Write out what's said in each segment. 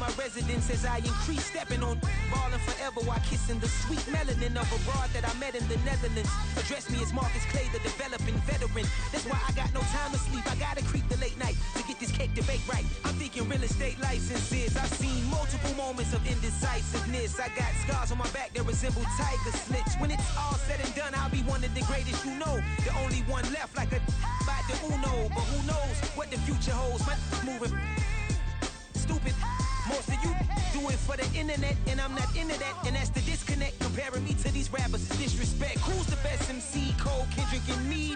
my residence as I increase, stepping on, balling forever while kissing the sweet melanin of a broad that I met in the Netherlands. Address me as Marcus Clay, the developing veteran. That's why I got no time to sleep. I gotta creep the late night to get this cake to bake right. I'm thinking real estate licenses. I've seen multiple moments of indecisiveness. I got scars on my back that resemble tiger slits. When it's all said and done, I'll be one of the greatest you know. The only one left like a by the Uno. But who knows what the future holds? My moving stupid. Most of you do it for the internet, and I'm not into that. And that's the disconnect. Comparing me to these rappers is disrespect. Who's the best MC? Cole, Kendrick, and me?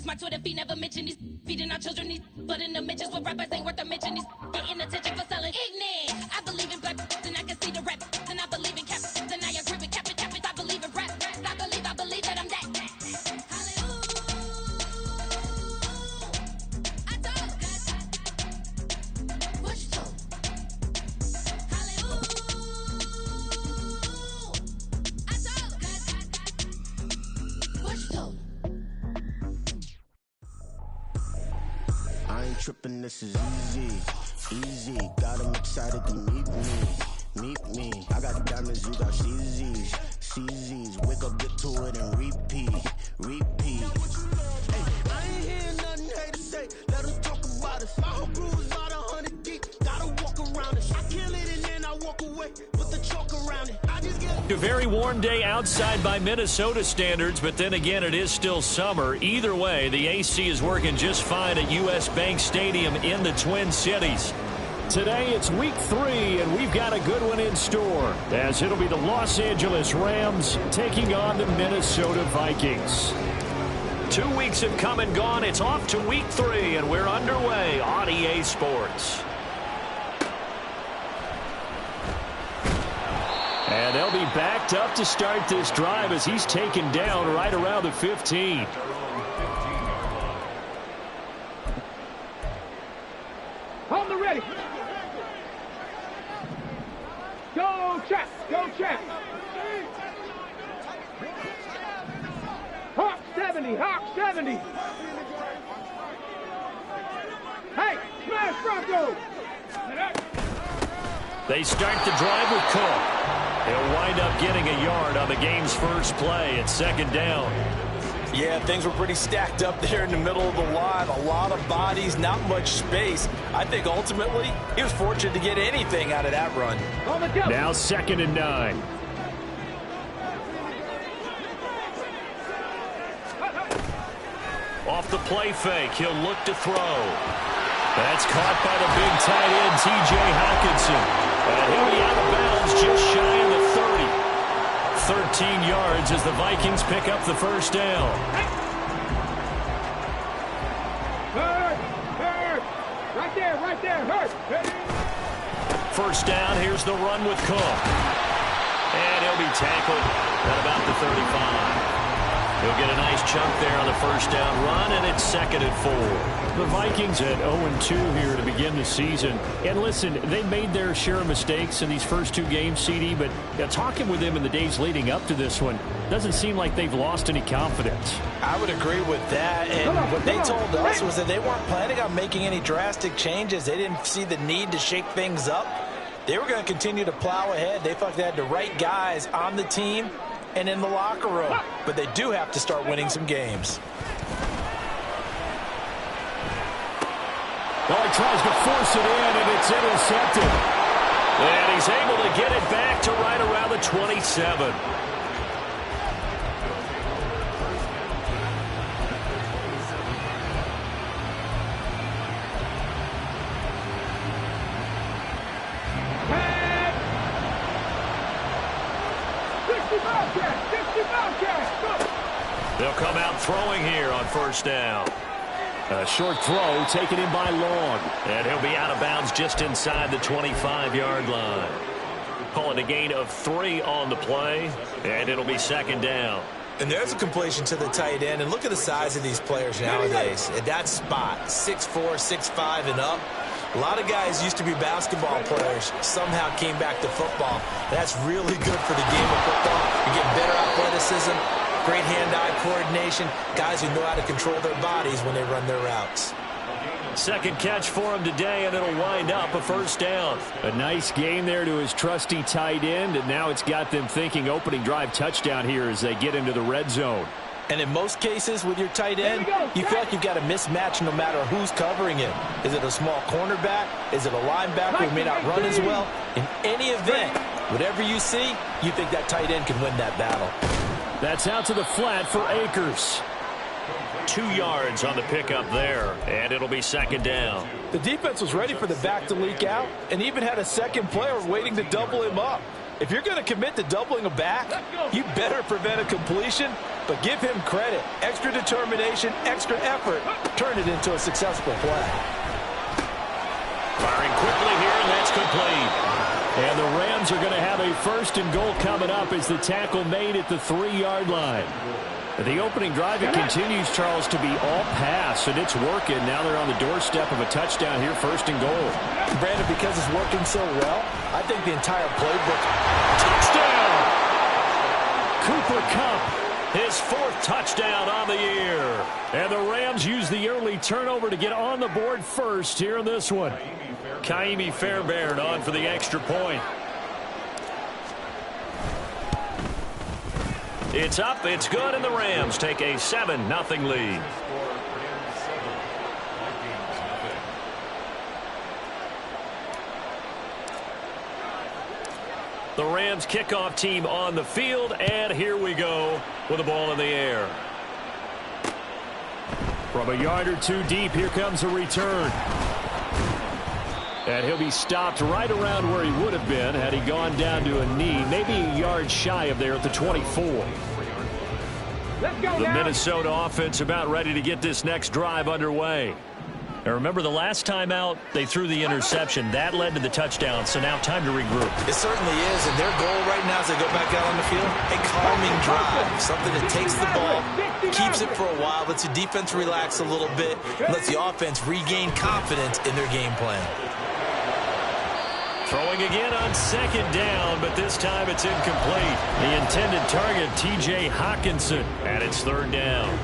My Twitter feed never mention these feeding our children these, but in the mentions with rappers ain't worth a mention. These getting attention for selling ignorant. I believe in black and I can see the rap, and I believe in cap, and I agree with cap. I believe in rap. I believe that I'm that. Trippin', this is easy. Got 'em excited to meet me. I got diamonds, you got CZs. Wake up, get to it, and repeat. Hey, I ain't hearing nothing haters say. Let them talk about us. My whole crew is about 100 deep. Gotta walk around it. I kill it and then I walk away with the chalk around it. I just get A very warm day outside by Minnesota standards, but then again, it is still summer. Either way, the AC is working just fine at U.S. Bank Stadium in the Twin Cities. Today, it's week 3, and we've got a good one in store, as it'll be the Los Angeles Rams taking on the Minnesota Vikings. 2 weeks have come and gone. It's off to week 3, and we're underway on EA Sports. And they'll be backed up to start this drive as he's taken down right around the 15. Hold the ready. Go check. Hawk 70. Hey, smash Bronco. They start the drive with Cook. He'll wind up getting a yard on the game's first play at second down. Yeah, things were pretty stacked up there in the middle of the line. A lot of bodies, not much space. I think ultimately he was fortunate to get anything out of that run. Now 2nd and 9. Off the play fake, he'll look to throw. That's caught by the big tight end, T.J. Hockenson. And he'll be out of bounds just shy of the 30. 13 yards as the Vikings pick up the first down. Right there. First down, here's the run with Cook. And he'll be tackled at about the 35. He'll get a nice chunk there on the first down run, and it's 2nd and 4. The Vikings at 0-2 here to begin the season. And listen, they made their share of mistakes in these first 2 games, CD, but talking with them in the days leading up to this one, doesn't seem like they've lost any confidence. I would agree with that. And what they told us was that they weren't planning on making any drastic changes. They didn't see the need to shake things up. They were going to continue to plow ahead. They felt they had the right guys on the team and in the locker room. But they do have to start winning some games. Well, he tries to force it in, and it's intercepted. And he's able to get it back to right around the 27. They'll come out throwing here on first down. A short throw taken in by Long. And he'll be out of bounds just inside the 25-yard line. Call it a gain of 3 on the play, and it'll be 2nd down. And there's a completion to the tight end. And look at the size of these players nowadays. At that spot, 6'4", 6'5", and up. A lot of guys used to be basketball players, somehow came back to football. That's really good for the game of football. You get better athleticism, great hand-eye coordination, guys who know how to control their bodies when they run their routes. Second catch for him today, and it'll wind up a first down. A nice gain there to his trusty tight end, and now it's got them thinking opening drive touchdown here as they get into the red zone. And in most cases with your tight end, you feel like you've got a mismatch no matter who's covering him. Is it a small cornerback? Is it a linebacker who may not run as well? In any event, whatever you see, you think that tight end can win that battle. That's out to the flat for Akers. 2 yards on the pickup there, and it'll be 2nd down. The defense was ready for the back to leak out and even had a second player waiting to double him up. If you're going to commit to doubling a back, you better prevent a completion, but give him credit. Extra determination, extra effort, turn it into a successful play. Firing quickly here, and that's complete. And the Rams are going to have a 1st and goal coming up as the tackle made at the 3-yard line. The opening drive, it continues, Charles, to be all pass, and it's working. Now they're on the doorstep of a touchdown here, 1st and goal. Brandon, because it's working so well, I think the entire playbook. Touchdown! Cooper Kupp, his 4th touchdown on the year. And the Rams use the early turnover to get on the board first here in this one. Kaimi Fairbairn on for the extra point. It's up, it's good, and the Rams take a 7-0 lead. The Rams kickoff team on the field, and here we go with the ball in the air. From a yard or 2 deep, here comes a return. And he'll be stopped right around where he would have been had he gone down to a knee, maybe a yard shy of there at the 24. The Minnesota offense about ready to get this next drive underway. And remember, the last time out, they threw the interception. That led to the touchdown, so now time to regroup. It certainly is, and their goal right now as they go back out on the field, a calming drive, something that takes the ball, keeps it for a while, lets the defense relax a little bit, and lets the offense regain confidence in their game plan. Throwing again on 2nd down, but this time it's incomplete. The intended target, T.J. Hockenson, and it's 3rd down.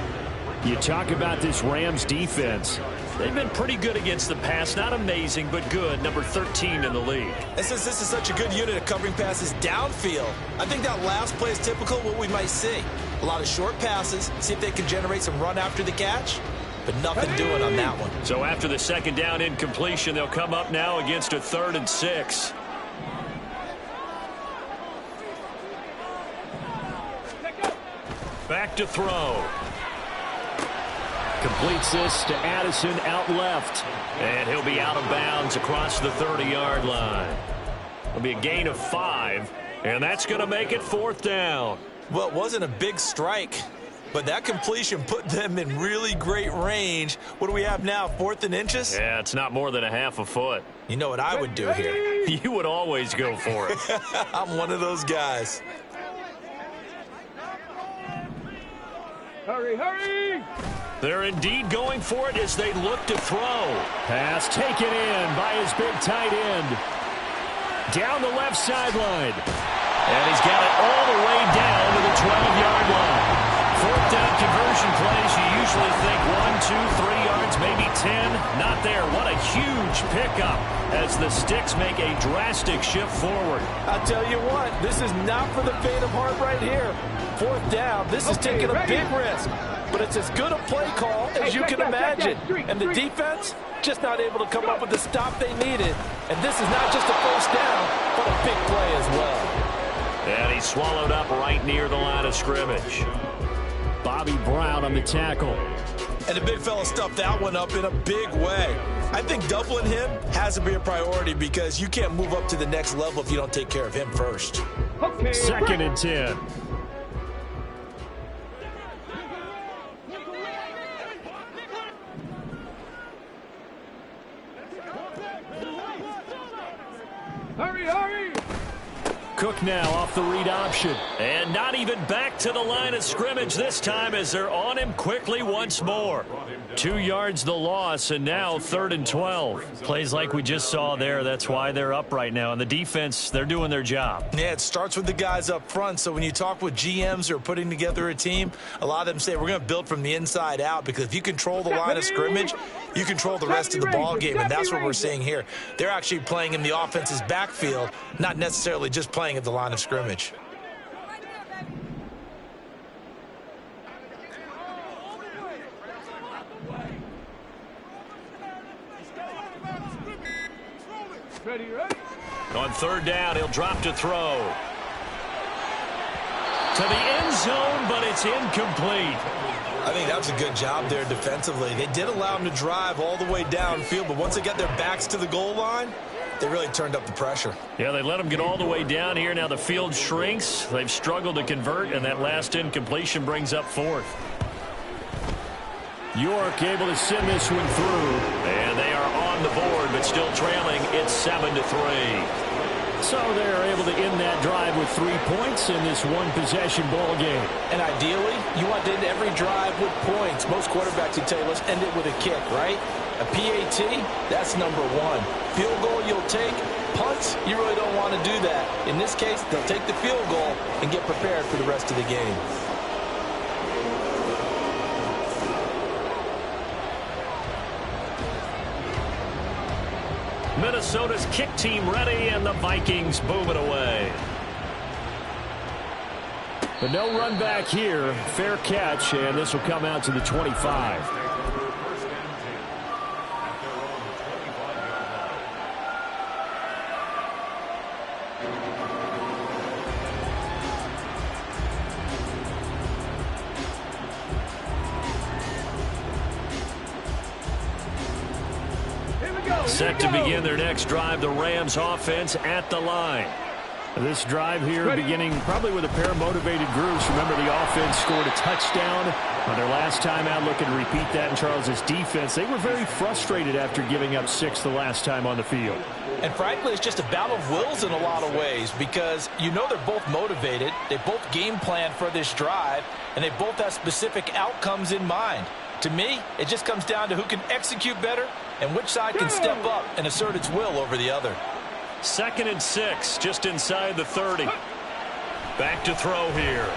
You talk about this Rams defense. They've been pretty good against the pass. Not amazing, but good. Number 13 in the league. And since this is such a good unit of covering passes downfield, I think that last play is typical of what we might see. A lot of short passes, see if they can generate some run after the catch. But nothing doing on that one. So after the 2nd down incompletion, they'll come up now against a 3rd and 6. Back to throw. Completes this to Addison out left. And he'll be out of bounds across the 30-yard line. It'll be a gain of 5. And that's going to make it 4th down. Well, it wasn't a big strike, but that completion put them in really great range. What do we have now, 4th and inches? Yeah, it's not more than a half a foot. You know what I would do here? You would always go for it. I'm one of those guys. Hurry, hurry! They're indeed going for it as they look to throw. Pass taken in by his big tight end. Down the left sideline. And he's got it all the way down to the 12-yard line. Fourth down conversion plays, you usually think 1, 2, 3 yards, maybe 10. Not there. What a huge pickup as the Sticks make a drastic shift forward. I'll tell you what, this is not for the faint of heart right here. Fourth down, this is taking a big risk. But it's as good a play call as you can imagine. And the defense just not able to come up with the stop they needed. And this is not just a first down, but a big play as well. And he's swallowed up right near the line of scrimmage. Bobby Brown on the tackle. And the big fella stuffed that one up in a big way. I think doubling him has to be a priority because you can't move up to the next level if you don't take care of him first. Okay, Second and 10. hurry, hurry! Cook now off the read option. And not even back to the line of scrimmage this time as they're on him quickly once more. 2 yards the loss, and now 3rd and 12. Plays like we just saw there. That's why they're up right now. And the defense, they're doing their job. Yeah, it starts with the guys up front. So when you talk with GMs who are putting together a team, a lot of them say we're going to build from the inside out because if you control the line of scrimmage, you control the rest of the ball game, and that's what we're seeing here. They're actually playing in the offense's backfield, not necessarily just playing at the line of scrimmage. Ready, ready? On 3rd down, he'll drop to throw. To the end zone, but it's incomplete. I think that was a good job there defensively. They did allow him to drive all the way downfield, but once they got their backs to the goal line, they really turned up the pressure. Yeah, they let him get all the way down here. Now the field shrinks. They've struggled to convert, and that last incompletion brings up 4th. York able to send this one through. And they are on the board, but still trailing. It's 7-3. So they're able to end that drive with 3 points in this one-possession ball game. And ideally, you want to end every drive with points. Most quarterbacks would tell you, let's end it with a kick, right? A PAT, that's number 1. Field goal you'll take. Punts, you really don't want to do that. In this case, they'll take the field goal and get prepared for the rest of the game. Minnesota's kick team ready, and the Vikings boom it away. But no run back here. Fair catch, and this will come out to the 25. Set to begin their next drive, the Rams offense at the line. This drive here beginning probably with a pair of motivated groups. Remember, the offense scored a touchdown on their last time out. Looking to repeat that in Charles' defense. They were very frustrated after giving up 6 the last time on the field. And frankly, it's just a battle of wills in a lot of ways because you know they're both motivated. They both game plan for this drive, and they both have specific outcomes in mind. To me, it just comes down to who can execute better and which side can step up and assert its will over the other. 2nd and 6, just inside the 30. Back to throw here.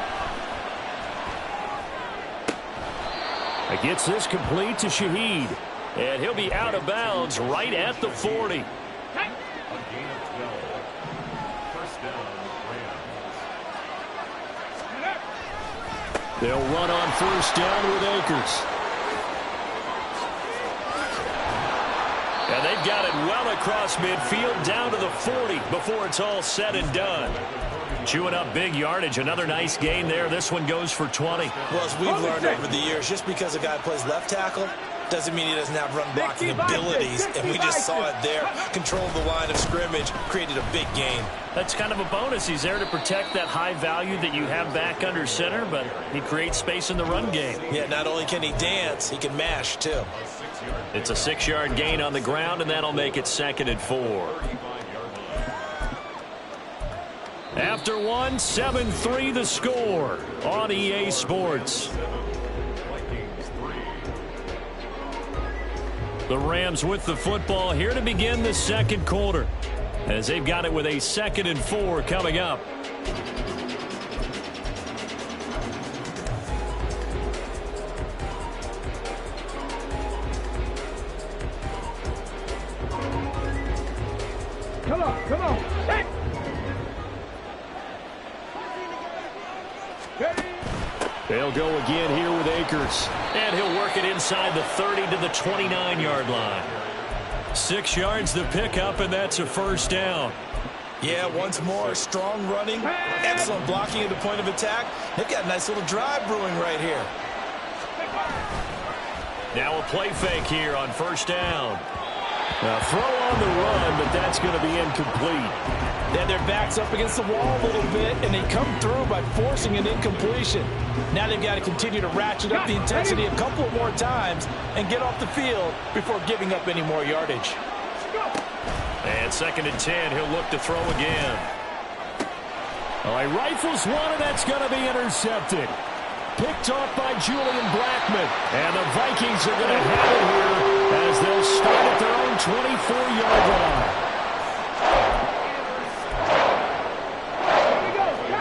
It gets this complete to Shaheed. And he'll be out of bounds right at the 40. They'll run on 1st down with Akers. And they've got it well across midfield down to the 40 before it's all said and done. Chewing up big yardage. Another nice gain there. This one goes for 20. Well, as we've learned over the years, just because a guy plays left tackle doesn't mean he doesn't have run blocking abilities. And we just saw it there. Controlled the line of scrimmage, created a big gain. That's kind of a bonus. He's there to protect that high value that you have back under center, but he creates space in the run game. Yeah, not only can he dance, he can mash too. It's a 6-yard gain on the ground, and that'll make it 2nd and 4. After 1, 7-3 the score on EA Sports. The Rams with the football here to begin the second quarter, as they've got it with a 2nd and 4 coming up. Come on. Hey. They'll go again here with Akers. And he'll work it inside the 30 to the 29-yard line. 6 yards the pickup, and that's a first down. Yeah, once more, strong running, excellent blocking at the point of attack. They've got a nice little drive brewing right here. Now a play fake here on first down. A throw on the run, but that's going to be incomplete. Then their back's up against the wall a little bit, and they come through by forcing an incompletion. Now they've got to continue to ratchet up the intensity a couple more times and get off the field before giving up any more yardage. And 2nd and 10, he'll look to throw again. All right, rifles one, and that's going to be intercepted. Picked off by Julian Blackmon. And the Vikings are going to have it here as they'll start at their own 24-yard line.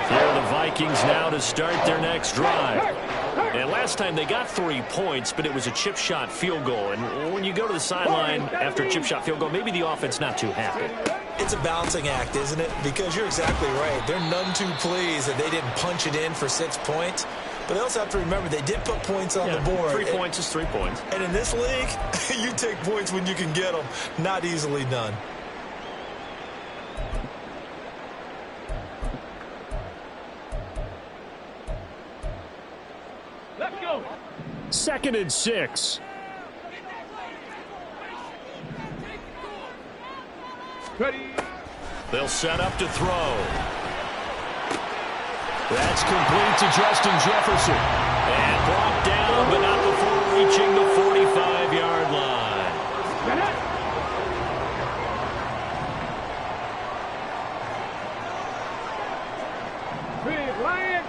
Here are the Vikings now to start their next drive. And last time they got 3 points, but it was a chip shot field goal. And when you go to the sideline after a chip shot field goal, maybe the offense not too happy. It's a balancing act, isn't it? Because you're exactly right. They're none too pleased that they didn't punch it in for 6 points. But they also have to remember they did put points on the board. 3 points is 3 points. And in this league, you take points when you can get them. Not easily done. Let's go. 2nd and 6. Ready. They'll set up to throw. That's complete to Justin Jefferson. And brought down, but not before reaching the 45-yard line. Big Lion.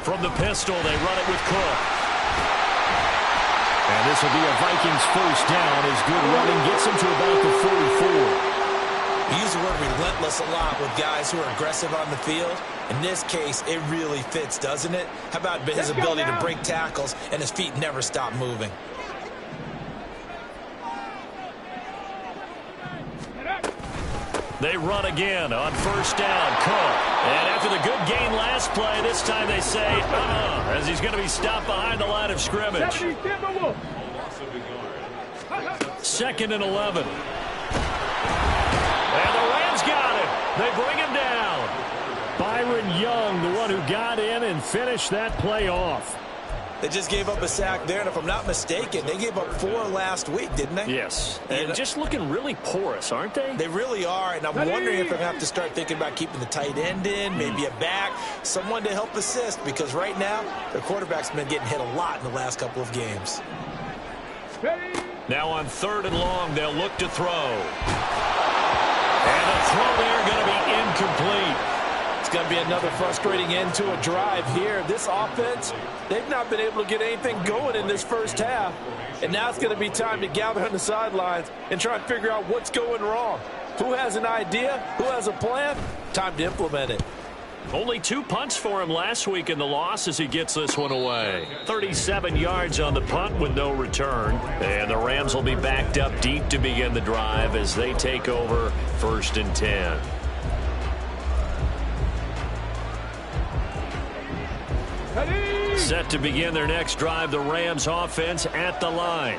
From the pistol, they run it with Cook. And this will be a Vikings first down as good running gets them to about the 44. We use the word relentless a lot with guys who are aggressive on the field. In this case, it really fits, doesn't it? How about his ability to break tackles and his feet never stop moving? They run again on first down. Cook. And after the good gain last play, this time they say, as he's going to be stopped behind the line of scrimmage. 2nd and 11. And the Rams got him. They bring him down. Byron Young, the one who got in and finished that play off. They just gave up a sack there, and if I'm not mistaken, they gave up 4 last week, didn't they? Yes. And just looking really porous, aren't they? They really are, and I'm wondering if they're going to have to start thinking about keeping the tight end in, maybe a back, someone to help assist, because right now, their quarterback's been getting hit a lot in the last couple of games. Now on 3rd and long, they'll look to throw. And the throw there going to be incomplete. It's going to be another frustrating end to a drive here. This offense, they've not been able to get anything going in this first half. And now it's going to be time to gather on the sidelines and try and figure out what's going wrong. Who has an idea? Who has a plan? Time to implement it. Only 2 punts for him last week in the loss as he gets this one away. 37 yards on the punt with no return. And the Rams will be backed up deep to begin the drive as they take over 1st and 10. Set to begin their next drive, the Rams offense at the line.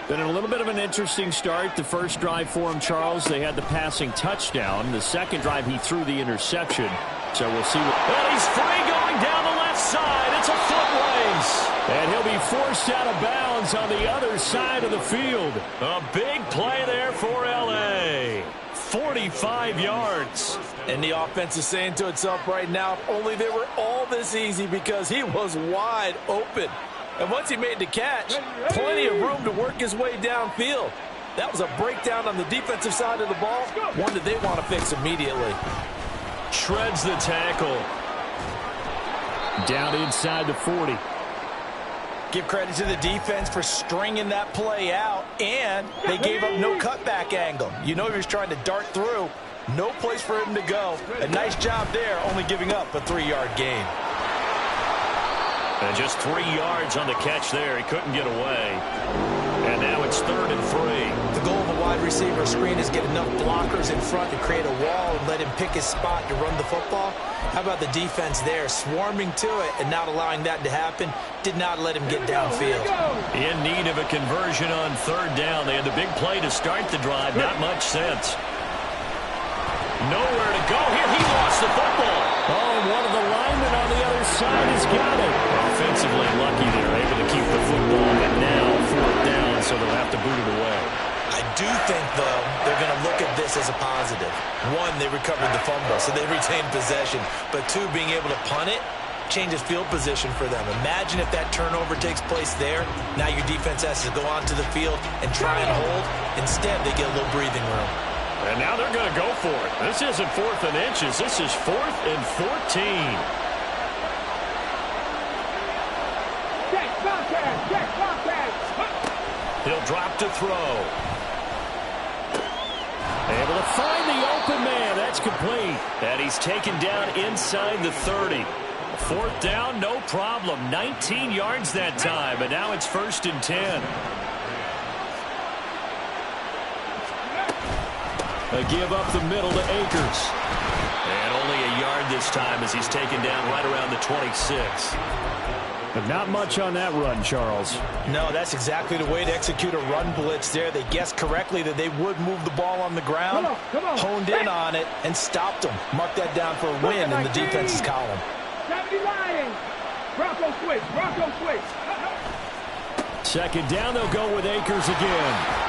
Been a little bit of an interesting start. The first drive for him, Charles, they had the passing touchdown. The second drive, he threw the interception. So we'll see. And he's free going down the left side. It's a foot race. And he'll be forced out of bounds on the other side of the field. A big play there for L.A. 45 yards. And the offense is saying to itself right now, if only they were all this easy, because he was wide open. And once he made the catch, plenty of room to work his way downfield. That was a breakdown on the defensive side of the ball, one that they want to fix immediately. Shreds the tackle. Down inside the 40. Give credit to the defense for stringing that play out, and they gave up no cutback angle. You know he was trying to dart through. No place for him to go. A nice job there, only giving up a 3-yard gain. And just 3 yards on the catch there. He couldn't get away. And now it's 3rd and 3. The goal of a wide receiver screen is get enough blockers in front to create a wall and let him pick his spot to run the football. How about the defense there, swarming to it and not allowing that to happen? Did not let him get downfield. In need of a conversion on 3rd down. They had the big play to start the drive. Not much sense. Nowhere to go here. He lost the football. Oh, one of the linemen on the other side has got it. Offensively lucky they're able to keep the football. And now 4th down, so they'll have to boot it away. I do think, though, they're going to look at this as a positive. 1, they recovered the fumble, so they retained possession. But 2, being able to punt it changes field position for them. Imagine if that turnover takes place there. Now your defense has to go onto the field and try and hold. Instead, they get a little breathing room. And now they're going to go for it. This isn't 4th and inches. This is 4th and 14. Check contact. Check contact. He'll drop to throw. Able to find the open man. That's complete. And he's taken down inside the 30. 4th down, no problem. 19 yards that time. And now it's 1st and 10. A give up the middle to Akers. And only a yard this time as he's taken down right around the 26. But not much on that run, Charles. No, that's exactly the way to execute a run blitz there. They guessed correctly that they would move the ball on the ground, honed in on it, and stopped them. Mark that down for a win in the defense's column. 70 Lions. Bronco switch. Bronco switch. 2nd down, they'll go with Akers again.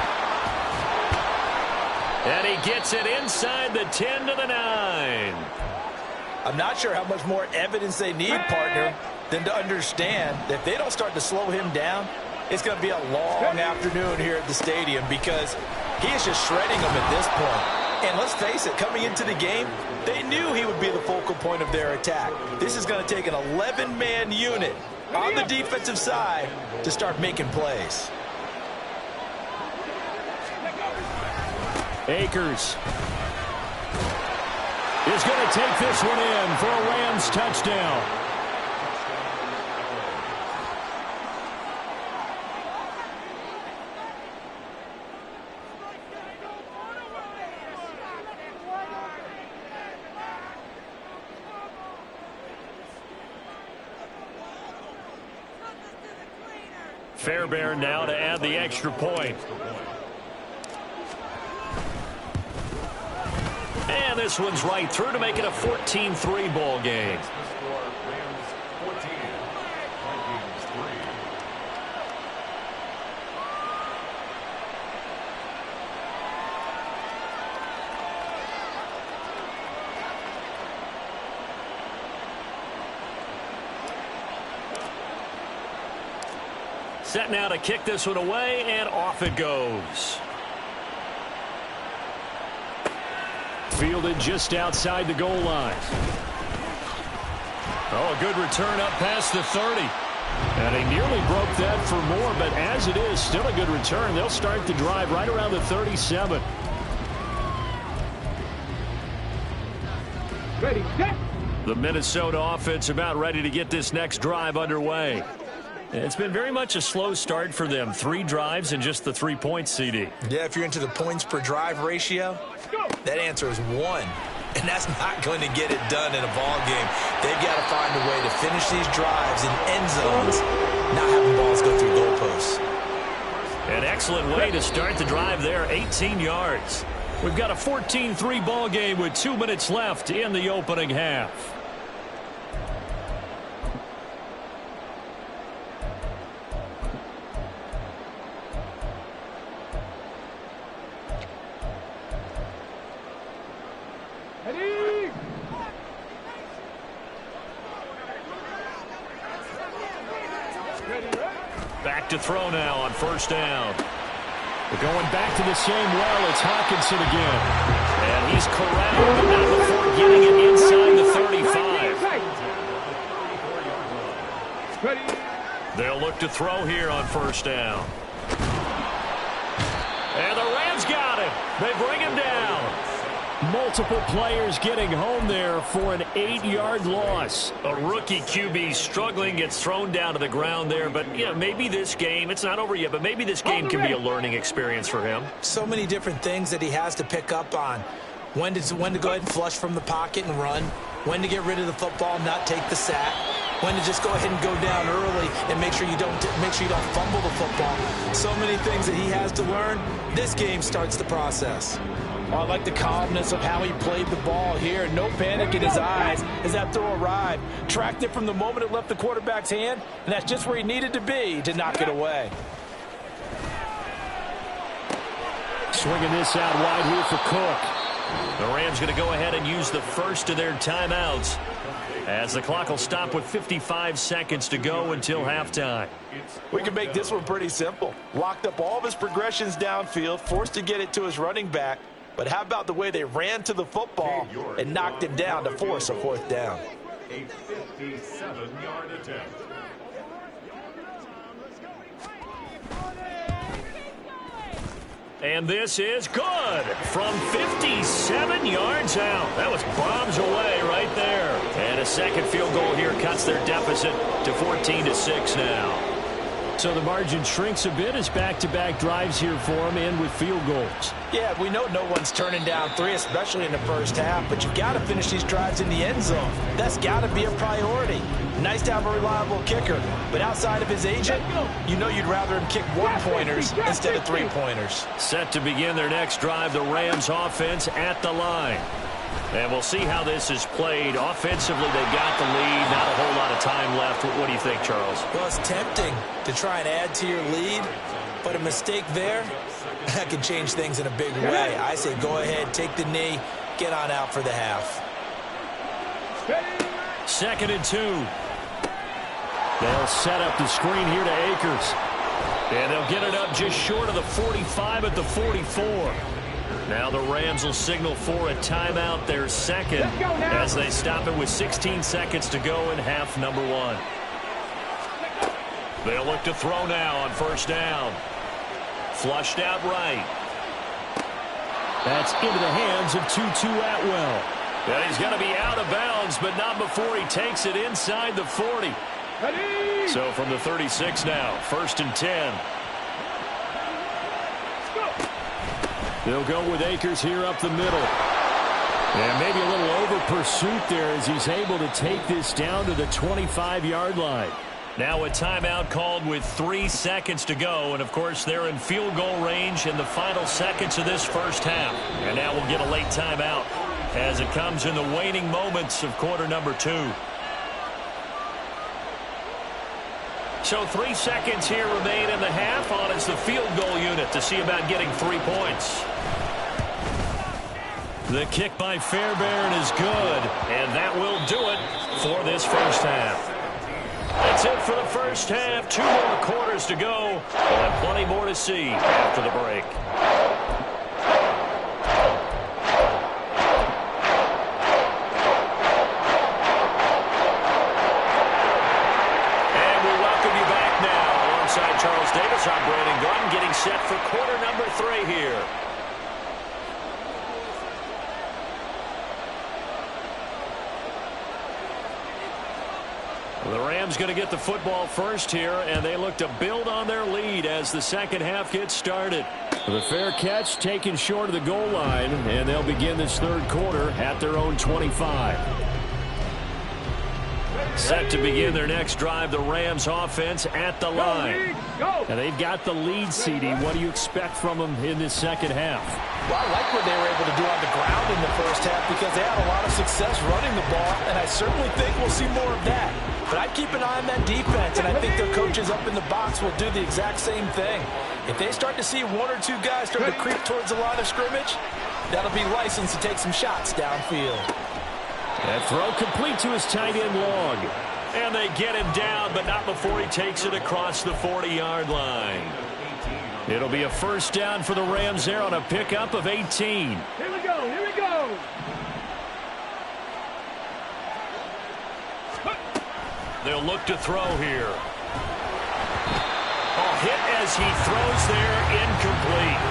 And he gets it inside the 10 to the 9. I'm not sure how much more evidence they need, partner, than to understand that if they don't start to slow him down, it's going to be a long afternoon here at the stadium because he is just shredding them at this point. And let's face it, coming into the game, they knew he would be the focal point of their attack. This is going to take an 11-man unit on the defensive side to start making plays. Akers is going to take this one in for a Rams touchdown. Fairbairn now to add the extra point. And this one's right through to make it a 14-3 ball game. Set now to kick this one away, and off it goes. Fielded just outside the goal line. Oh, a good return up past the 30. And he nearly broke that for more, but as it is, still a good return. They'll start the drive right around the 37. Ready, set. The Minnesota offense about ready to get this next drive underway. It's been very much a slow start for them. 3 drives and just the 3 points, CD. Yeah, if you're into the points per drive ratio, that answer is 1. And that's not going to get it done in a ball game. They've got to find a way to finish these drives in end zones, not having balls go through goalposts. An excellent way to start the drive there, 18 yards. We've got a 14-3 ball game with 2 minutes left in the opening half. Back to throw now on 1st down. We're going back to the same well. It's Hockenson again. And he's corralled, but not before getting it inside the 35. Ready, They'll look to throw here on first down. And the Rams got him. They bring him down. Multiple players getting home there for an 8-yard loss. A rookie QB struggling, gets thrown down to the ground there. But, you know, maybe this game, it's not over yet, but maybe this game can be a learning experience for him. So many different things that he has to pick up on. When to go ahead and flush from the pocket and run. When to get rid of the football, not take the sack. When to just go ahead and go down early and make sure you don't fumble the football. So many things that he has to learn. This game starts the process. I like the calmness of how he played the ball here. No panic in his eyes as that throw arrived. Tracked it from the moment it left the quarterback's hand, and that's just where he needed to be to knock it away. Swinging this out wide here for Cook. The Rams going to go ahead and use the first of their timeouts as the clock will stop with 55 seconds to go until halftime. We can make this one pretty simple. Locked up all of his progressions downfield, forced to get it to his running back. But how about the way they ran to the football and knocked him down to force a fourth down? A 57-yard attempt. And this is good from 57 yards out. That was bombs away right there. And a second field goal here cuts their deficit to 14-6 now. So the margin shrinks a bit as back-to-back drives here for them and with field goals. Yeah, we know no one's turning down 3, especially in the first half, but you've got to finish these drives in the end zone. That's got to be a priority. Nice to have a reliable kicker, but outside of his agent, you know you'd rather him kick 1-pointers instead of 3-pointers. Set to begin their next drive, the Rams offense at the line. And we'll see how this is played. Offensively, they've got the lead. Not a whole lot of time left. What do you think, Charles? Well, it's tempting to try and add to your lead, but a mistake there, that can change things in a big way. I say go ahead, take the knee, get on out for the half. 2nd and 2. They'll set up the screen here to Akers. And they'll get it up just short of the 45 at the 44. Now the Rams will signal for a timeout, their second, as they stop it with 16 seconds to go in half number 1. They'll look to throw now on first down. Flushed out right. That's into the hands of Tutu Atwell. And he's going to be out of bounds, but not before he takes it inside the 40. So from the 36 now, 1st and 10. They'll go with Akers here up the middle. And maybe a little over pursuit there as he's able to take this down to the 25-yard line. Now a timeout called with 3 seconds to go. And, of course, they're in field goal range in the final seconds of this first half. And now we'll get a late timeout as it comes in the waning moments of quarter number 2. So 3 seconds here remain in the half on as the field goal unit to see about getting 3 points. The kick by Fairbairn is good, and that will do it for this first half. That's it for the first half. 2 more quarters to go, and plenty more to see after the break. Charles Davis, I'm Brandon Gunn, getting set for quarter number 3 here. The Rams going to get the football first here, and they look to build on their lead as the second half gets started. The fair catch taken short of the goal line, and they'll begin this third quarter at their own 25. Set to begin their next drive, the Rams offense at the line. And they've got the lead, CD. What do you expect from them in this second half? Well, I like what they were able to do on the ground in the first half because they had a lot of success running the ball, and I certainly think we'll see more of that. But I'd keep an eye on that defense, and I think their coaches up in the box will do the exact same thing. If they start to see 1 or 2 guys start to creep towards the line of scrimmage, that'll be license to take some shots downfield. That throw complete to his tight end Long. And they get him down, but not before he takes it across the 40-yard line. It'll be a first down for the Rams there on a pickup of 18. Here we go, here we go. They'll look to throw here. as he throws there, incomplete.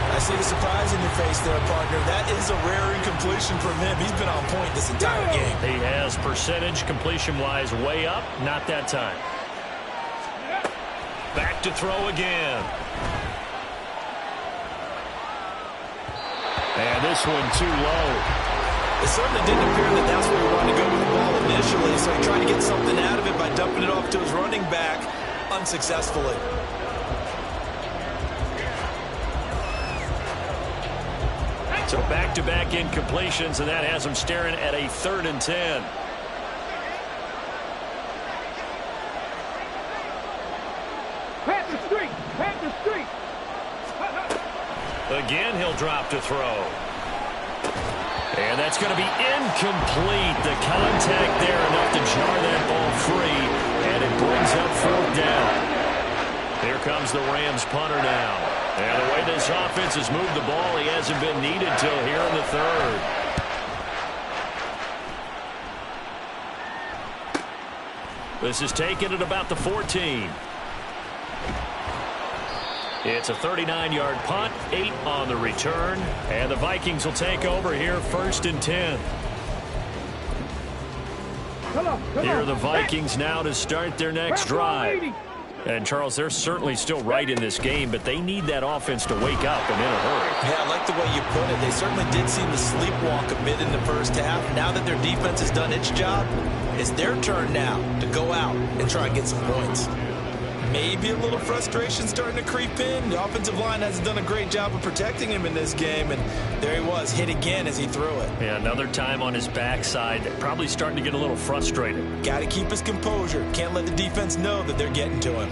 I see the surprise in your face there, partner. That is a rare incompletion from him. He's been on point this entire game. He has percentage completion-wise way up. Not that time. Back to throw again. And this one too low. It certainly didn't appear that that's where he wanted to go with the ball initially, so he tried to get something out of it by dumping it off to his running back unsuccessfully. So back-to-back incompletions, and that has him staring at a 3rd and 10. Panther streak! Panther streak! Again, he'll drop to throw. And that's going to be incomplete. The contact there enough to jar that ball free, and it brings up 4th down. Here comes the Rams punter now. And the way this offense has moved the ball, he hasn't been needed till here in the 3rd. This is taken at about the 14. It's a 39-yard punt, 8 on the return, and the Vikings will take over here 1st and 10. Here are the Vikings now to start their next drive. And, Charles, they're certainly still right in this game, but they need that offense to wake up and in a hurry. Yeah, I like the way you put it. They certainly did seem to sleepwalk a bit in the first half. Now that their defense has done its job, it's their turn now to go out and try and get some points. Maybe a little frustration starting to creep in. The offensive line hasn't done a great job of protecting him in this game, and there he was, hit again as he threw it. Yeah, another time on his backside, probably starting to get a little frustrated. Got to keep his composure. Can't let the defense know that they're getting to him.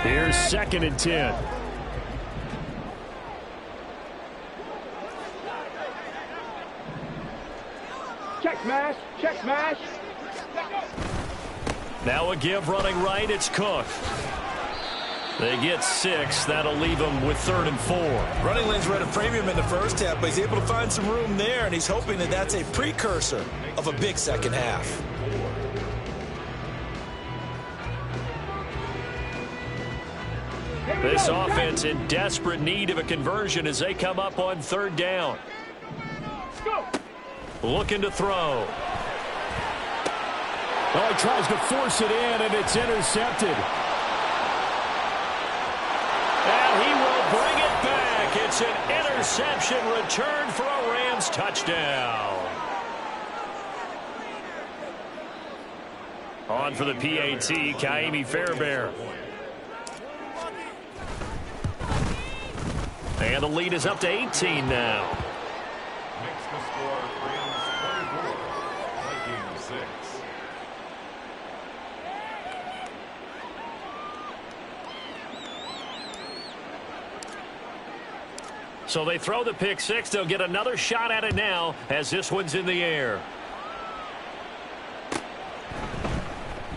Here's 2nd and 10. Check smash! Check smash! Now a give running right. It's Cook. They get 6. That'll leave them with 3rd and 4. Running lanes were at a premium in the first half, but he's able to find some room there, and he's hoping that that's a precursor of a big second half. This offense in desperate need of a conversion as they come up on 3rd down. Looking to throw. Oh, he tries to force it in, and it's intercepted. And he will bring it back. It's an interception return for a Rams touchdown. On for the PAT, Ka'imi Fairbairn. And the lead is up to 18 now. Makes the score Rams 24, Vikings 6. So they throw the pick 6. They'll get another shot at it now as this one's in the air.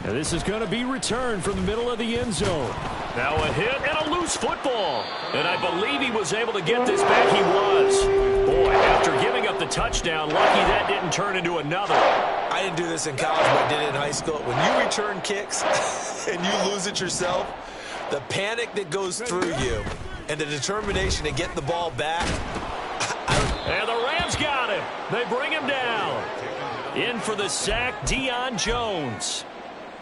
And this is going to be returned from the middle of the end zone. Now a hit and a loose football. And I believe he was able to get this back. He was. Boy, after giving up the touchdown, lucky that didn't turn into another. I didn't do this in college, but I did it in high school. When you return kicks and you lose it yourself, the panic that goes through you and the determination to get the ball back. And the Rams got him. They bring him down. In for the sack, Deion Jones.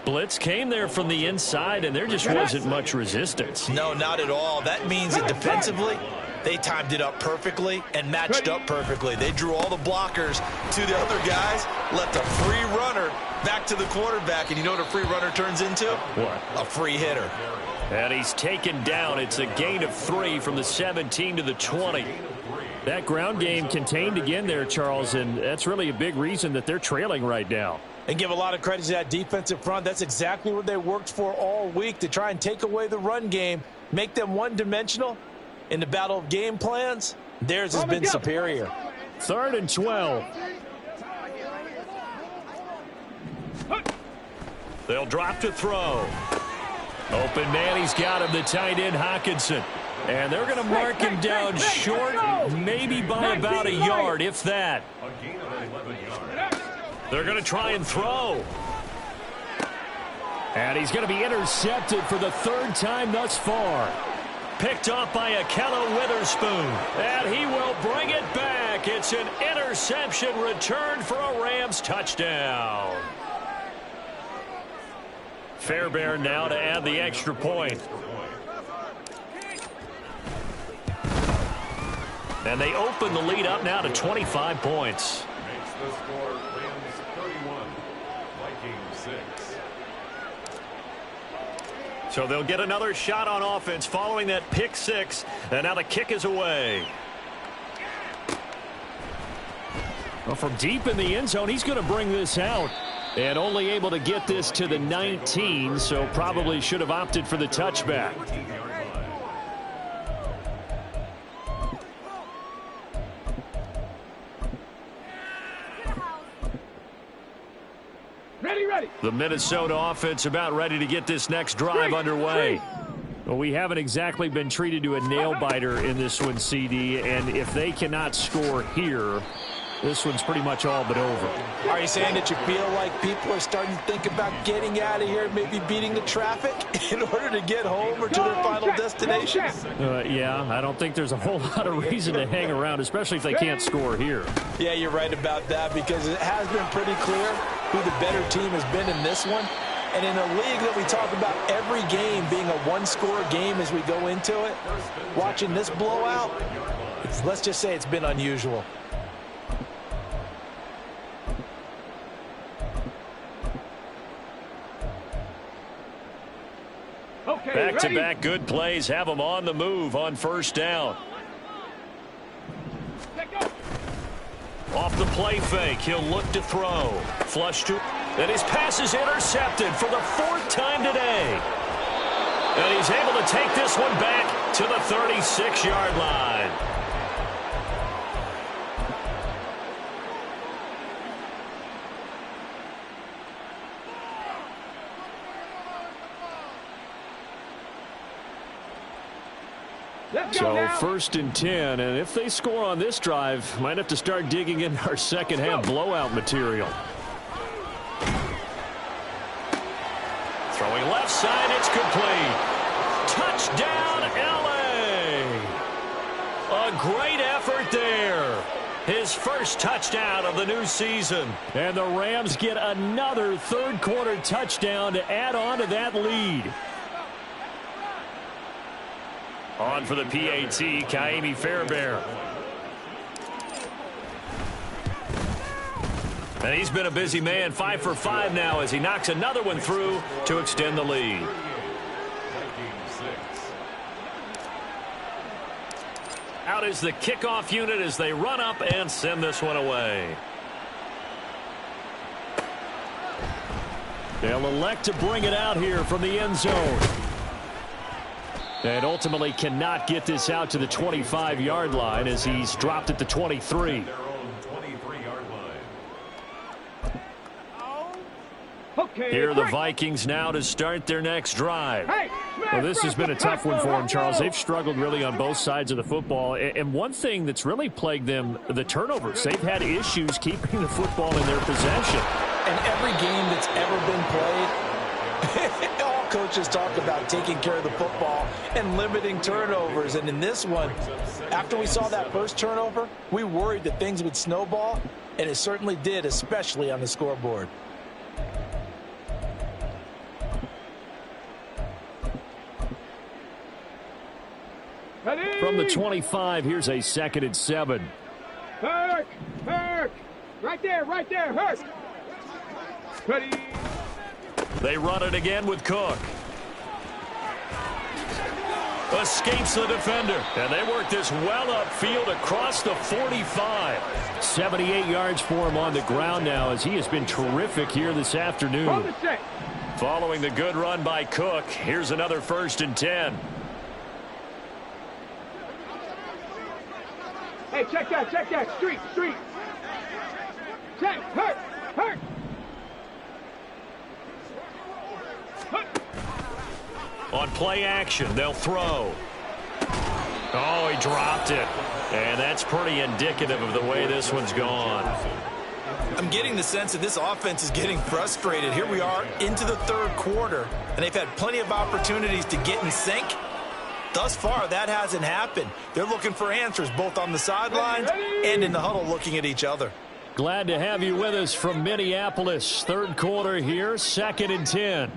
Blitz came there from the inside, and there just wasn't much resistance. No, not at all. That means that defensively, they timed it up perfectly and matched up perfectly. They drew all the blockers to the other guys, left a free runner back to the quarterback, and you know what a free runner turns into? What? A free hitter. And he's taken down. It's a gain of 3 from the 17 to the 20. That ground game contained again there, Charles, and that's really a big reason that they're trailing right now. And give a lot of credit to that defensive front. That's exactly what they worked for all week, to try and take away the run game, make them one-dimensional. In the battle of game plans, theirs has been superior. 3rd and 12. They'll drop to throw. Open man, he's got him, the tight end Hockenson. And they're going to mark him down short, maybe by about a yard, if that. A gain of 11 yards. They're going to try and throw. And he's going to be intercepted for the third time thus far. Picked off by Ahkello Witherspoon. And he will bring it back. It's an interception returned for a Rams touchdown. Fairbairn now to add the extra point. And they open the lead up now to 25 points. Makes the score Rams 31, Vikings 6. So they'll get another shot on offense following that pick six. And now the kick is away. Well, from deep in the end zone, he's going to bring this out. And only able to get this to the 19, so probably should have opted for the touchback. Ready. The Minnesota offense about ready to get this next drive underway. Well, we haven't exactly been treated to a nail-biter in this one, CD, and if they cannot score here, this one's pretty much all but over. Are you saying that you feel like people are starting to think about getting out of here, maybe beating the traffic in order to get home or to their final destination? Yeah, I don't think there's a whole lot of reason to hang around, especially if they can't score here. Yeah, you're right about that, because it has been pretty clear who the better team has been in this one. And in a league that we talk about every game being a one-score game as we go into it, watching this blowout, let's just say it's been unusual. Back-to-back good plays have them on the move on first down. Off the play fake, he'll look to throw. Flush to, and his pass is intercepted for the fourth time today. And he's able to take this one back to the 36-yard line. So first and 10, and if they score on this drive, might have to start digging in our second half blowout material. Throwing left side, it's complete. Touchdown, LA! A great effort there. His first touchdown of the new season. And the Rams get another third-quarter touchdown to add on to that lead. On for the PAT, Ka'imi Fairbairn. And he's been a busy man, 5 for 5 now as he knocks another one through to extend the lead. Out is the kickoff unit as they run up and send this one away. They'll elect to bring it out here from the end zone. And ultimately cannot get this out to the 25-yard line as he's dropped at the 23. Here are the Vikings now to start their next drive. Well, this has been a tough one for them, Charles. They've struggled really on both sides of the football. And one thing that's really plagued them, the turnovers. They've had issues keeping the football in their possession. And every game that's ever been played, all coaches talk about taking care of the football and limiting turnovers. And in this one, after we saw that first turnover, we worried that things would snowball, and it certainly did, especially on the scoreboard. From the 25, here's a 2nd and 7. Hurk! Right there, Hurk! Ready? They run it again with Cook. Escapes the defender. And they work this well upfield across the 45. 78 yards for him on the ground now as he has been terrific here this afternoon. Following the good run by Cook, here's another 1st and 10. Hey, check that. Street. Check, Hurk. On play action, they'll throw. Oh, he dropped it. And that's pretty indicative of the way this one's gone. I'm getting the sense that this offense is getting frustrated. Here we are into the third quarter, and they've had plenty of opportunities to get in sync. Thus far, that hasn't happened. They're looking for answers both on the sidelines and in the huddle looking at each other. Glad to have you with us from Minneapolis. Third quarter here, 2nd and 10.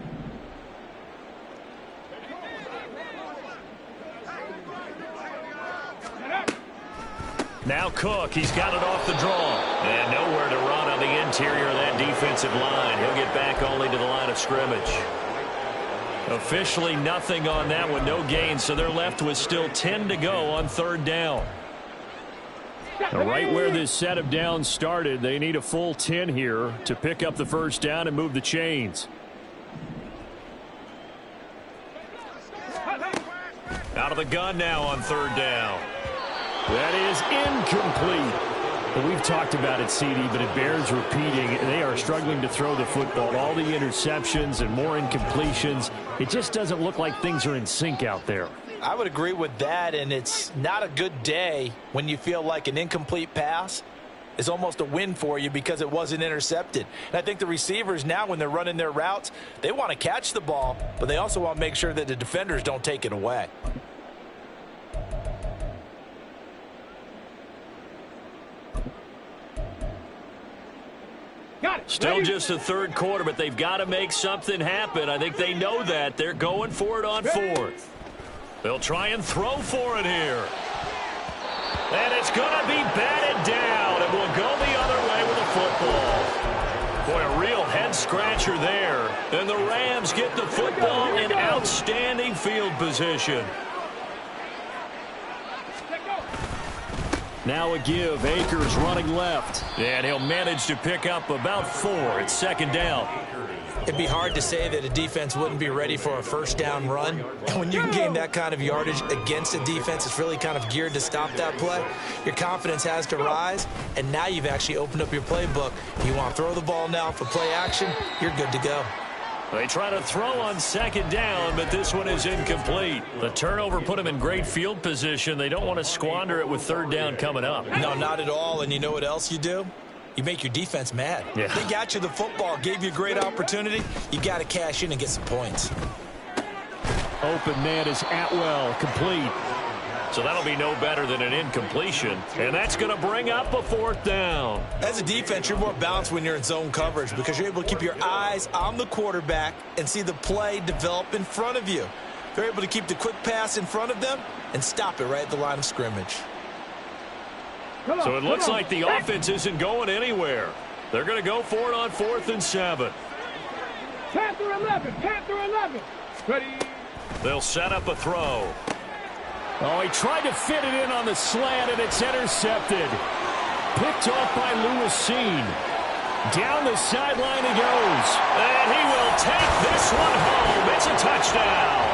Now Cook, he's got it off the draw. And nowhere to run on the interior of that defensive line. He'll get back only to the line of scrimmage. Officially nothing on that one, no gain, so they're left with still 10 to go on 3rd down. Now, right where this set of downs started, they need a full 10 here to pick up the 1st down and move the chains. Out of the gun now on 3rd down. That is incomplete. And we've talked about it, CD, but it bears repeating. They are struggling to throw the football. All the interceptions and more incompletions. It just doesn't look like things are in sync out there. I would agree with that, and it's not a good day when you feel like an incomplete pass is almost a win for you because it wasn't intercepted. And I think the receivers now, when they're running their routes, they want to catch the ball, but they also want to make sure that the defenders don't take it away. Still just the 3rd quarter, but they've got to make something happen. I think they know that. They're going for it on 4th. They'll try and throw for it here. And it's going to be batted down, and we'll go the other way with the football. Boy, a real head-scratcher there. And the Rams get the football in outstanding field position. Now a give. Akers running left. And he'll manage to pick up about 4. It's 2nd down. It'd be hard to say that a defense wouldn't be ready for a 1st down run. And when you can gain that kind of yardage against a defense that's really kind of geared to stop that play, your confidence has to rise, and now you've actually opened up your playbook. You want to throw the ball now for play action, you're good to go. They try to throw on 2nd down, but this one is incomplete. The turnover put them in great field position. They don't want to squander it with 3rd down coming up. No, not at all. And you know what else you do? You make your defense mad. Yeah. They got you the football, gave you a great opportunity. You got to cash in and get some points. Open man is Atwell, complete. So that'll be no better than an incompletion. And that's going to bring up a 4th down. As a defense, you're more balanced when you're in zone coverage because you're able to keep your eyes on the quarterback and see the play develop in front of you. They're able to keep the quick pass in front of them and stop it right at the line of scrimmage. So it looks like the offense isn't going anywhere. They're going to go for it on 4th and 7. Panther 11. Panther 11. Ready. They'll set up a throw. Oh, he tried to fit it in on the slant, and it's intercepted. Picked off by Lewisine. Down the sideline he goes. And he will take this one home. It's a touchdown.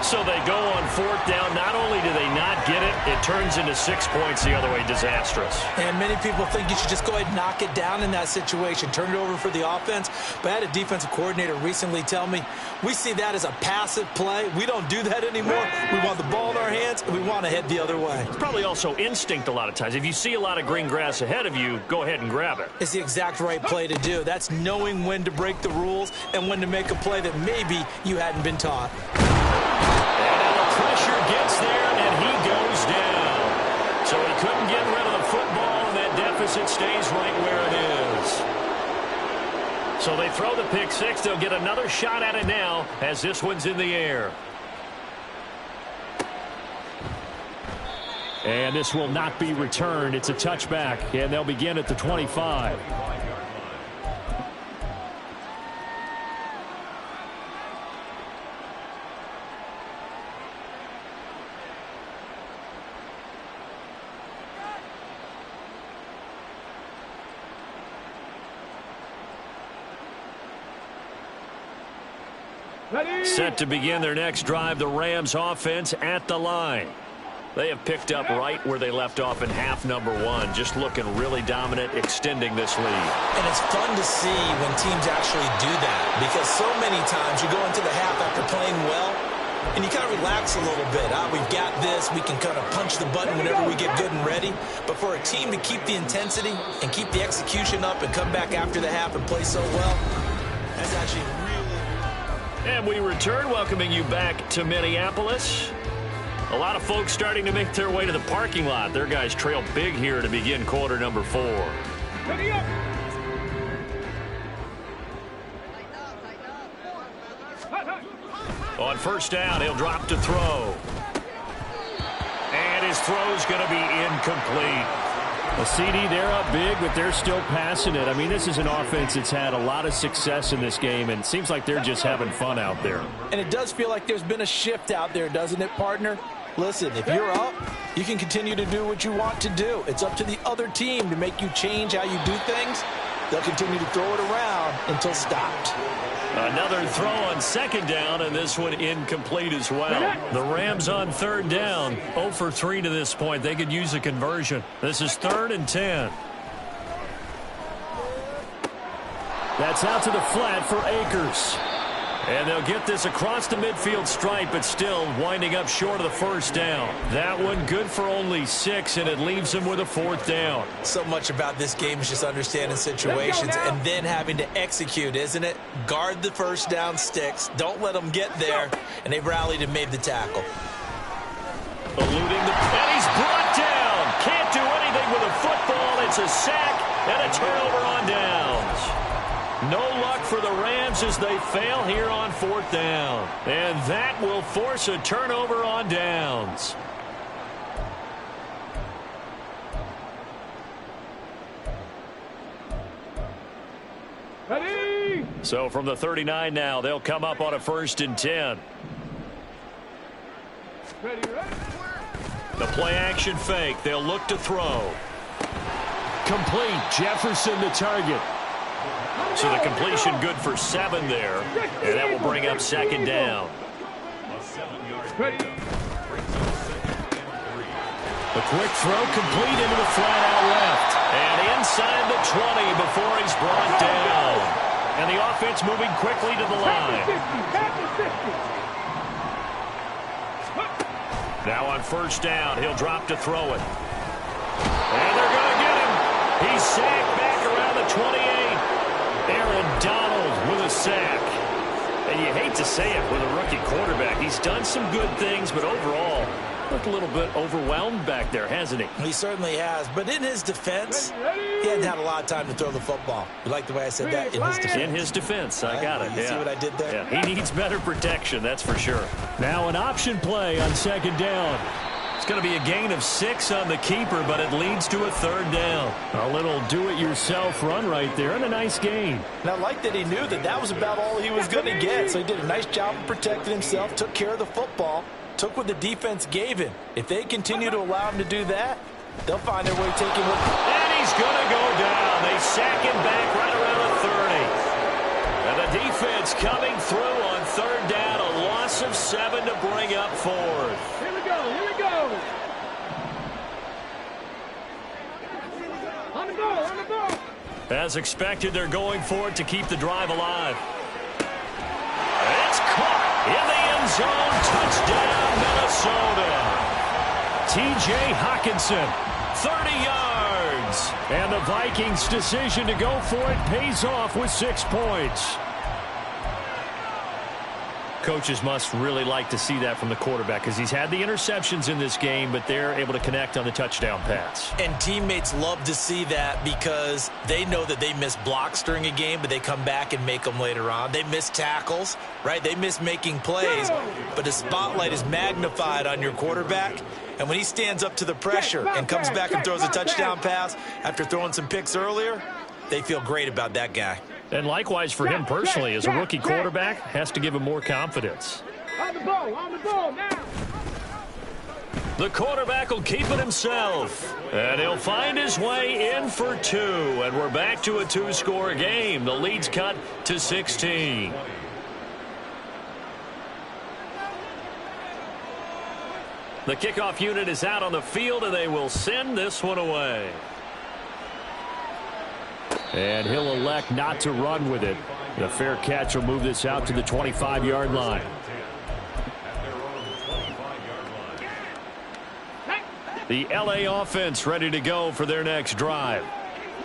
So they go on 4th down. Not only do they not get it, it turns into 6 points the other way. Disastrous. And many people think you should just go ahead and knock it down in that situation. Turn it over for the offense. But I had a defensive coordinator recently tell me, we see that as a passive play. We don't do that anymore. We want the ball in our hands, and we want to head the other way. It's probably also instinct a lot of times. If you see a lot of green grass ahead of you, go ahead and grab it. It's the exact right play to do. That's knowing when to break the rules and when to make a play that maybe you hadn't been taught. Pressure gets there, and he goes down. So he couldn't get rid of the football, and that deficit stays right where it is. So they throw the pick 6. They'll get another shot at it now as this one's in the air. And this will not be returned. It's a touchback, and they'll begin at the 25. Set to begin their next drive, the Rams offense at the line. They have picked up right where they left off in half number 1, just looking really dominant, extending this lead. And it's fun to see when teams actually do that, because so many times you go into the half after playing well, And you kind of relax a little bit. We've got this. We can kind of punch the button whenever we get good and ready. But for a team to keep the intensity and keep the execution up and come back after the half and play so well, that's actually really... And we return, welcoming you back to Minneapolis. A lot of folks starting to make their way to the parking lot. Their guys trail big here to begin quarter number 4. Ready up. On first down, he'll drop to throw. And his throw's going to be incomplete. A CD, they're up big, but they're still passing it. I mean, this is an offense that's had a lot of success in this game, and it seems like they're just having fun out there. And it does feel like there's been a shift out there, doesn't it, partner? Listen, if you're up, you can continue to do what you want to do. It's up to the other team to make you change how you do things. They'll continue to throw it around until stopped. Another throw on second down, and this one incomplete as well. The Rams on third down, 0 for 3 to this point. They could use a conversion. This is 3rd and 10. That's out to the flat for Akers. And they'll get this across the midfield stripe, but still winding up short of the first down. That one good for only 6, and it leaves them with a 4th down. So much about this game is just understanding situations and then having to execute, isn't it? Guard the first down sticks. Don't let them get there. And they rallied and made the tackle. Eluding and he's brought down. Can't do anything with a football. It's a sack and a turnover on downs. No luck for the Rams as they fail here on 4th down. And that will force a turnover on downs. Ready? So from the 39 now, they'll come up on a 1st and 10. Ready, ready. The play action fake. They'll look to throw. Complete. Jefferson the target. So the completion good for 7 there. And that will bring up 2nd down. Ready. A quick throw complete into the flat out left. And inside the 20 before he's brought down. And the offense moving quickly to the line. Now on first down, he'll drop to throw it. And they're going to get him. He's sacked back around the 28. Aaron Donald with a sack. And you hate to say it with a rookie quarterback. He's done some good things, but overall, looked a little bit overwhelmed back there, hasn't he? He certainly has. But in his defense, he hadn't had a lot of time to throw the football. You like the way I said that? In his defense. In his defense. I got it. You see what I did there? Yeah, he needs better protection, that's for sure. Now an option play on 2nd down. It's going to be a gain of 6 on the keeper, but it leads to a 3rd down. A little do-it-yourself run right there, and a nice gain. And I like that he knew that that was about all he was going to get. So he did a nice job of protecting himself, took care of the football, took what the defense gave him. If they continue to allow him to do that, they'll find their way taking it. And he's going to go down. They sack him back right around the 30. And the defense coming through on 3rd down, a loss of 7 to bring up 4th. Here we go, here we go. On the ball, on the ball. As expected, they're going for it to keep the drive alive. It's caught in the end zone. Touchdown, Minnesota. T.J. Hockenson, 30 yards. And the Vikings' decision to go for it pays off with 6 points. Coaches must really like to see that from the quarterback because he's had the interceptions in this game, but they're able to connect on the touchdown pass. And teammates love to see that because they know that they miss blocks during a game, but they come back and make them later on. They miss tackles, right? They miss making plays, but the spotlight is magnified on your quarterback. And when he stands up to the pressure and comes back and throws a touchdown pass after throwing some picks earlier, they feel great about that guy. And likewise for him personally, as a rookie quarterback, has to give him more confidence. On the ball now. The quarterback will keep it himself. And he'll find his way in for 2. And we're back to a 2-score game. The lead's cut to 16. The kickoff unit is out on the field, and they will send this one away. And he'll elect not to run with it. The fair catch will move this out to the 25-yard line. The LA offense ready to go for their next drive.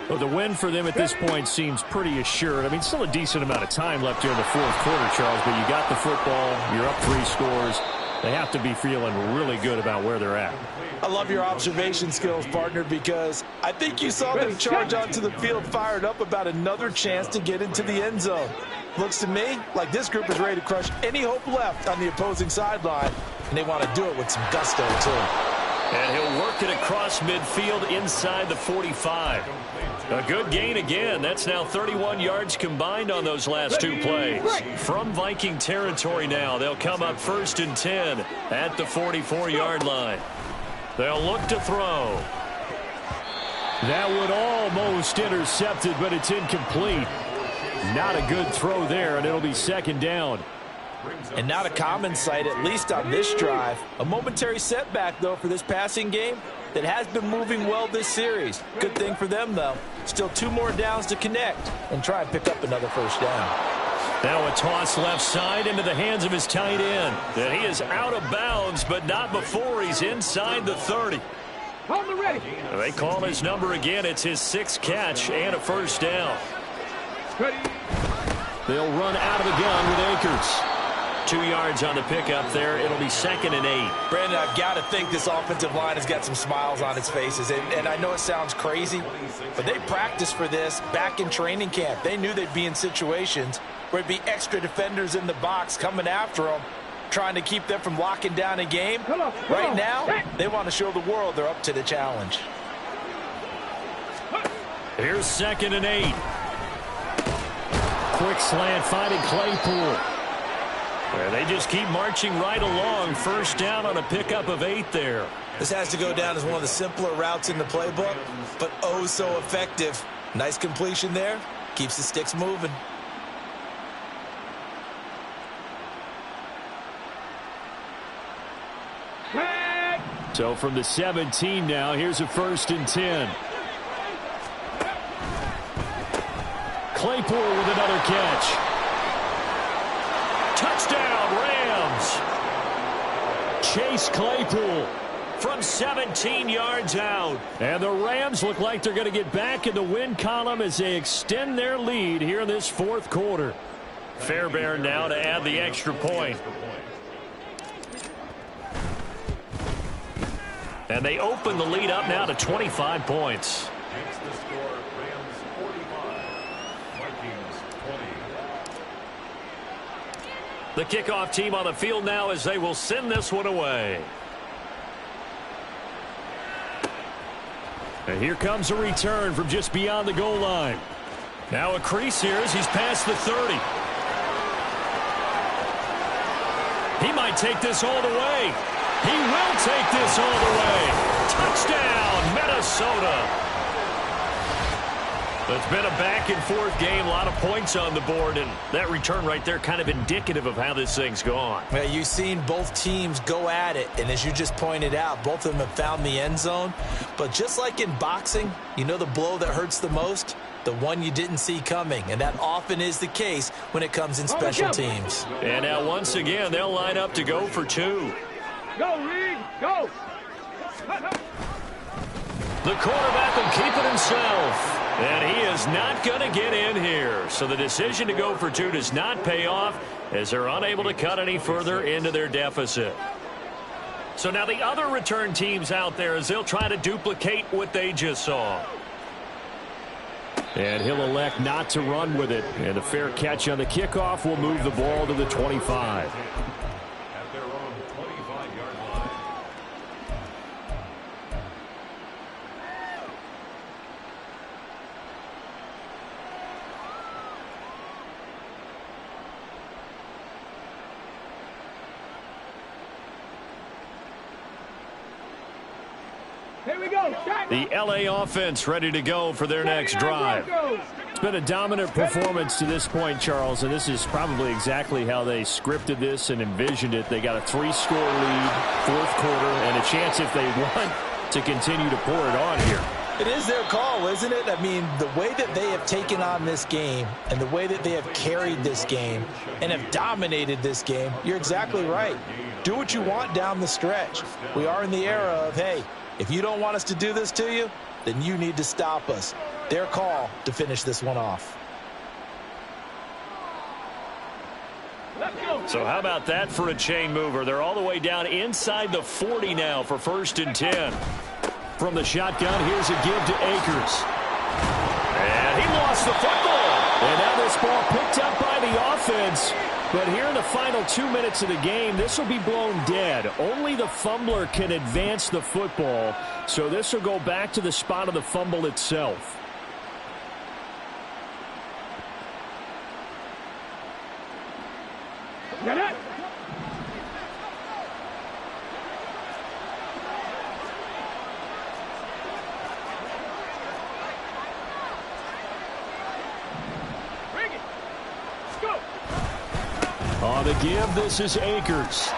Well, the win for them at this point seems pretty assured. I mean, still a decent amount of time left here in the fourth quarter, Charles, but you got the football, you're up 3 scores. They have to be feeling really good about where they're at. I love your observation skills, partner, because I think you saw them charge onto the field fired up about another chance to get into the end zone. Looks to me like this group is ready to crush any hope left on the opposing sideline, and they want to do it with some gusto, too. And he'll work it across midfield inside the 45. A good gain again. That's now 31 yards combined on those last 2 plays. From Viking territory now, they'll come up 1st and 10 at the 44-yard line. They'll look to throw. That would almost intercepted, but it's incomplete. Not a good throw there, and it'll be 2nd down. And not a common sight, at least on this drive. A momentary setback, though, for this passing game that has been moving well this series. Good thing for them, though. Still 2 more downs to connect and try and pick up another 1st down. Now a toss left side into the hands of his tight end. And he is out of bounds, but not before he's inside the 30. They call his number again. It's his 6th catch and a 1st down. They'll run out of the gun with Akers. 2 yards on the pickup there. It'll be 2nd and 8. Brandon, I've got to think this offensive line has got some smiles on its faces. And I know it sounds crazy, but they practiced for this back in training camp. They knew they'd be in situations where it'd be extra defenders in the box coming after them, trying to keep them from locking down a game. Right now, they want to show the world they're up to the challenge. Here's 2nd and 8. Quick slant finding Claypool. And they just keep marching right along. 1st down on a pickup of 8 there. This has to go down as one of the simpler routes in the playbook, but oh so effective. Nice completion there. Keeps the sticks moving. So from the 17 now, here's a 1st and 10. Claypool with another catch. Touchdown, Rams. Chase Claypool from 17 yards out. And the Rams look like they're going to get back in the win column as they extend their lead here in this 4th quarter. Fairbairn now to add the extra point. And they open the lead up now to 25 points. The kickoff team on the field now as they will send this one away. And here comes a return from just beyond the goal line. Now a crease here as he's past the 30. He might take this all the way. He will take this all the way. Touchdown, Minnesota. It's been a back-and-forth game, a lot of points on the board, and that return right there kind of indicative of how this thing's gone. Yeah, you've seen both teams go at it, and as you just pointed out, both of them have found the end zone. But just like in boxing, you know the blow that hurts the most? The one you didn't see coming, and that often is the case when it comes in special teams. And now once again, they'll line up to go for 2. Go, Reed, go! The quarterback will keep it himself. And he is not going to get in here. So the decision to go for 2 does not pay off as they're unable to cut any further into their deficit. So now the other return teams out there as they'll try to duplicate what they just saw. And he'll elect not to run with it. And a fair catch on the kickoff will move the ball to the 25. Here we go. The LA offense ready to go for their next drive. It's been a dominant performance to this point, Charles, and this is probably exactly how they scripted this and envisioned it. They got a 3-score lead, 4th quarter, and a chance if they want to continue to pour it on here. It is their call, isn't it? I mean, the way that they have taken on this game and the way that they have carried this game and have dominated this game, you're exactly right. Do what you want down the stretch. We are in the era of, hey, If you don't want us to do this to you, then you need to stop us. Their call to finish this one off. So how about that for a chain mover? They're all the way down inside the 40 now for 1st and 10. From the shotgun, here's a give to Akers. And he lost the football. And now this ball picked up by the offense. But here in the final 2 minutes of the game, this will be blown dead. Only the fumbler can advance the football. So this will go back to the spot of the fumble itself. Get it? Bring it. Go. On the give, this is Akers.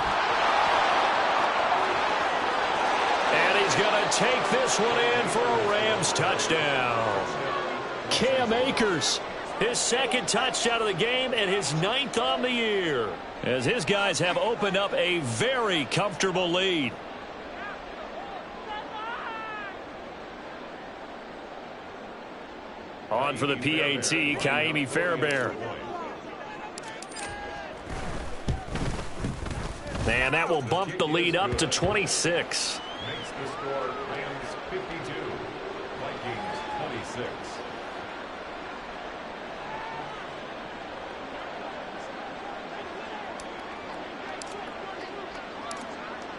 And he's going to take this one in for a Rams touchdown. Cam Akers, his 2nd touchdown of the game and his 9th on the year, as his guys have opened up a very comfortable lead. On for the PAT, Ka'imi Fairbairn. And that will bump the lead up to 26. Makes the score Rams 52, Vikings 26.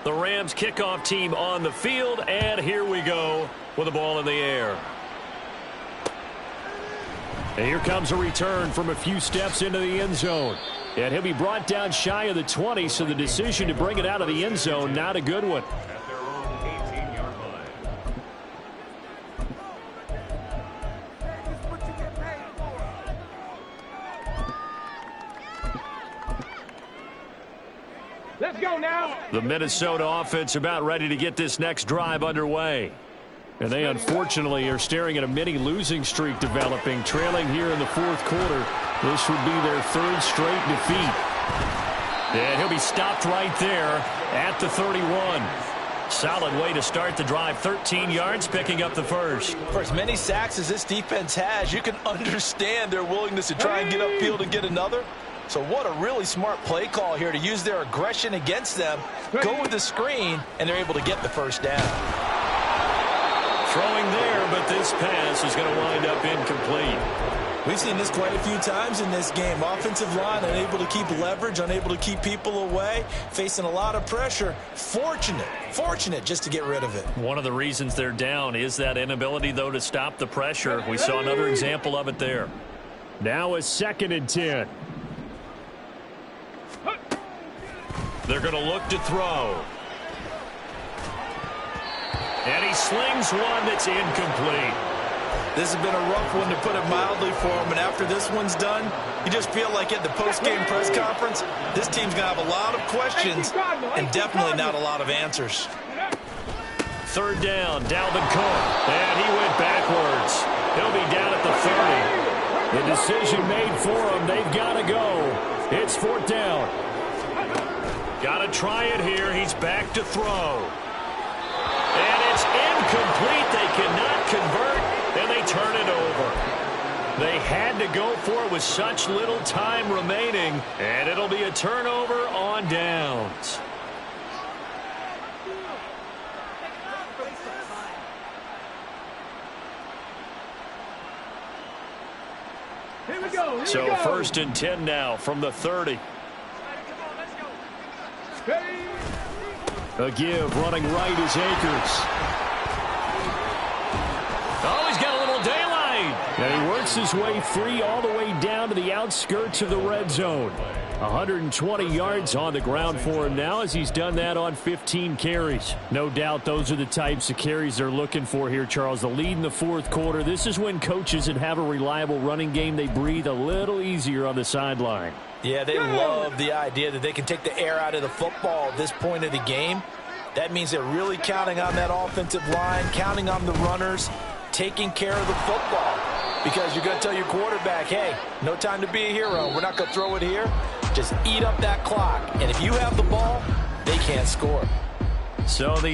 The Rams kickoff team on the field, and here we go with the ball in the air. And here comes a return from a few steps into the end zone. And he'll be brought down shy of the 20, so the decision to bring it out of the end zone, not a good one. At their own 18-yard line. Let's go now. The Minnesota offense about ready to get this next drive underway. And they unfortunately are staring at a mini losing streak developing, trailing here in the 4th quarter. This would be their 3rd straight defeat. And he'll be stopped right there at the 31. Solid way to start the drive. 13 yards, picking up the first. For as many sacks as this defense has, you can understand their willingness to try and get upfield and get another. So what a really smart play call here to use their aggression against them, go with the screen, and they're able to get the first down. Throwing there, but this pass is going to wind up incomplete. We've seen this quite a few times in this game. Offensive line unable to keep leverage, unable to keep people away, facing a lot of pressure. Fortunate just to get rid of it. One of the reasons they're down is that inability, though, to stop the pressure. We saw another example of it there. Now a 2nd and 10. They're going to look to throw. And he slings one that's incomplete. This has been a rough one, to put it mildly, for him. And after this one's done, you just feel like at the post-game press conference, this team's going to have a lot of questions and definitely not a lot of answers. 3rd down, Dalvin Cook. And he went backwards. He'll be down at the 30. The decision made for him. They've got to go. It's 4th down. Got to try it here. He's back to throw. And it's incomplete. They cannot convert, and they turn it over. They had to go for it with such little time remaining, and it'll be a turnover on downs. Here we go. So 1st and 10 now from the 30. A give, running right is Akers. Oh, he's got a little daylight. And he works his way free all the way down to the outskirts of the red zone. 120 yards on the ground for him now, as he's done that on 15 carries. No doubt those are the types of carries they're looking for here, Charles. The lead in the 4th quarter. This is when coaches that have a reliable running game, they breathe a little easier on the sideline. Yeah, they love the idea that they can take the air out of the football at this point of the game. That means they're really counting on that offensive line, counting on the runners, taking care of the football. Because you're going to tell your quarterback, hey, no time to be a hero. We're not going to throw it here. Just eat up that clock. And if you have the ball, they can't score. So the